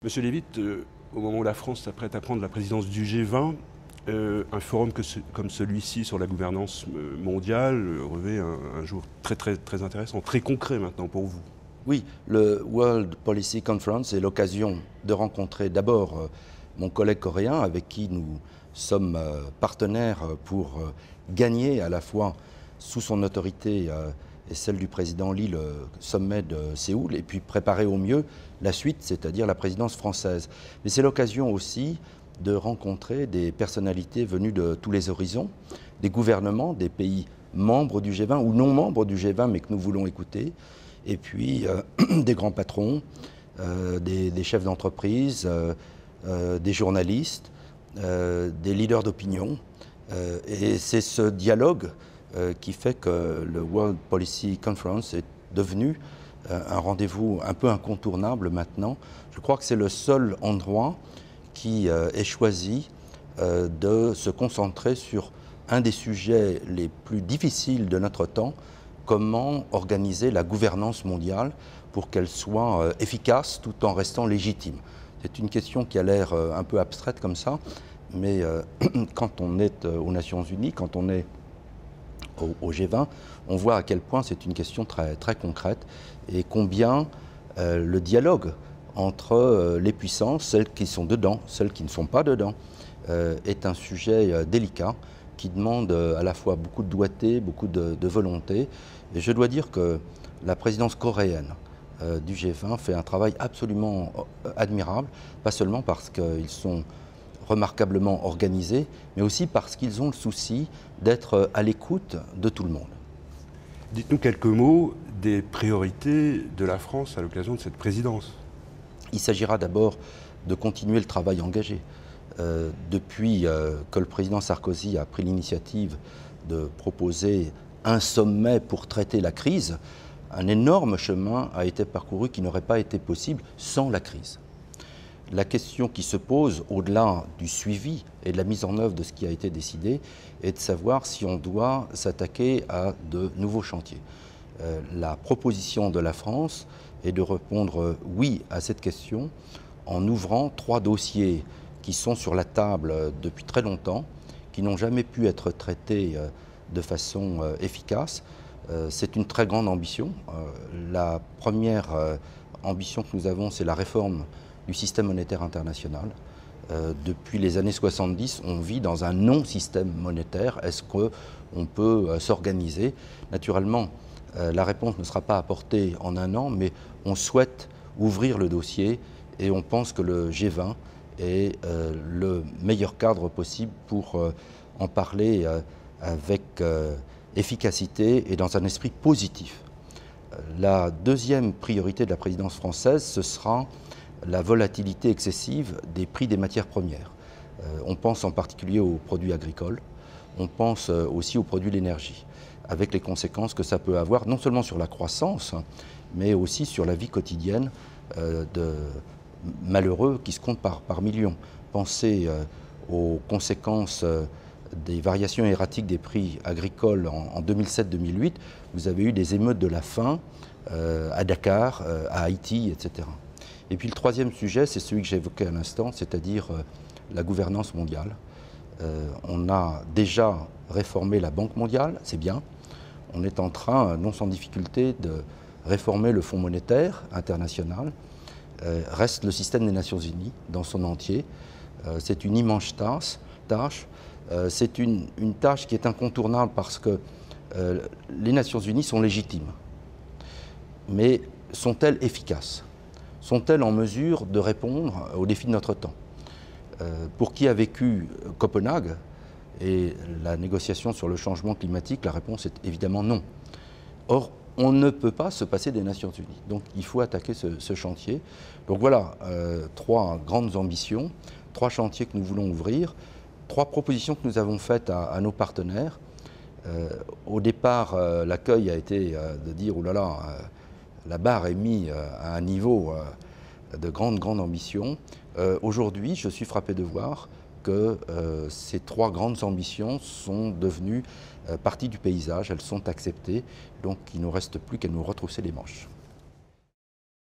Monsieur Lévit, au moment où la France s'apprête à prendre la présidence du G20, un forum comme celui-ci sur la gouvernance mondiale revêt un jour très intéressant, très concret maintenant pour vous. Oui, le World Policy Conference est l'occasion de rencontrer d'abord mon collègue coréen avec qui nous sommes partenaires pour gagner à la fois sous son autorité et celle du président Lee le sommet de Séoul et puis préparer au mieux la suite, c'est-à-dire la présidence française. Mais c'est l'occasion aussi de rencontrer des personnalités venues de tous les horizons, des gouvernements, des pays membres du G20 ou non membres du G20 mais que nous voulons écouter, et puis des grands patrons, des chefs d'entreprise, des journalistes, des leaders d'opinion. Et c'est ce dialogue qui fait que le World Policy Conference est devenu un rendez-vous un peu incontournable maintenant. Je crois que c'est le seul endroit qui est choisi de se concentrer sur un des sujets les plus difficiles de notre temps: comment organiser la gouvernance mondiale pour qu'elle soit efficace tout en restant légitime. C'est une question qui a l'air un peu abstraite comme ça, mais quand on est aux Nations Unies, quand on est au G20, on voit à quel point c'est une question très concrète et combien le dialogue entre les puissances, celles qui sont dedans, celles qui ne sont pas dedans, est un sujet délicat qui demande à la fois beaucoup de doigté, beaucoup de volonté. Et je dois dire que la présidence coréenne du G20 fait un travail absolument admirable, pas seulement parce qu'ils sont remarquablement organisés, mais aussi parce qu'ils ont le souci d'être à l'écoute de tout le monde. Dites-nous quelques mots des priorités de la France à l'occasion de cette présidence. Il s'agira d'abord de continuer le travail engagé. Depuis que le président Sarkozy a pris l'initiative de proposer un sommet pour traiter la crise, un énorme chemin a été parcouru qui n'aurait pas été possible sans la crise. La question qui se pose, au-delà du suivi et de la mise en œuvre de ce qui a été décidé, est de savoir si on doit s'attaquer à de nouveaux chantiers. La proposition de la France est de répondre oui à cette question en ouvrant 3 dossiers qui sont sur la table depuis très longtemps, qui n'ont jamais pu être traités de façon efficace. C'est une très grande ambition. La première ambition que nous avons, c'est la réforme du système monétaire international. Depuis les années 70, on vit dans un non-système monétaire. Est-ce qu'on peut s'organiser? Naturellement, la réponse ne sera pas apportée en un an, mais on souhaite ouvrir le dossier et on pense que le G20 est le meilleur cadre possible pour en parler avec efficacité et dans un esprit positif. La deuxième priorité de la présidence française, ce sera la volatilité excessive des prix des matières premières. On pense en particulier aux produits agricoles, on pense aussi aux produits de l'énergie, avec les conséquences que ça peut avoir, non seulement sur la croissance, mais aussi sur la vie quotidienne de malheureux qui se comptent par millions. Pensez aux conséquences des variations erratiques des prix agricoles en 2007-2008. Vous avez eu des émeutes de la faim à Dakar, à Haïti, etc. Et puis le troisième sujet, c'est celui que j'évoquais à l'instant, c'est-à-dire la gouvernance mondiale. On a déjà réformé la Banque mondiale, c'est bien. On est en train, non sans difficulté, de réformer le Fonds monétaire international. Reste le système des Nations Unies dans son entier. C'est une immense tâche. C'est une tâche qui est incontournable parce que les Nations Unies sont légitimes. Mais sont-elles efficaces? Sont-elles en mesure de répondre aux défis de notre temps? Pour qui a vécu Copenhague et la négociation sur le changement climatique, la réponse est évidemment non. Or, on ne peut pas se passer des Nations Unies. Donc il faut attaquer ce chantier. Donc voilà, 3 grandes ambitions, 3 chantiers que nous voulons ouvrir, 3 propositions que nous avons faites à nos partenaires. Au départ, l'accueil a été de dire « oh là là, la barre est mise à un niveau de grande ambition ». Aujourd'hui, je suis frappé de voir que ces 3 grandes ambitions sont devenues partie du paysage, elles sont acceptées, donc il ne nous reste plus qu'à nous retrousser les manches.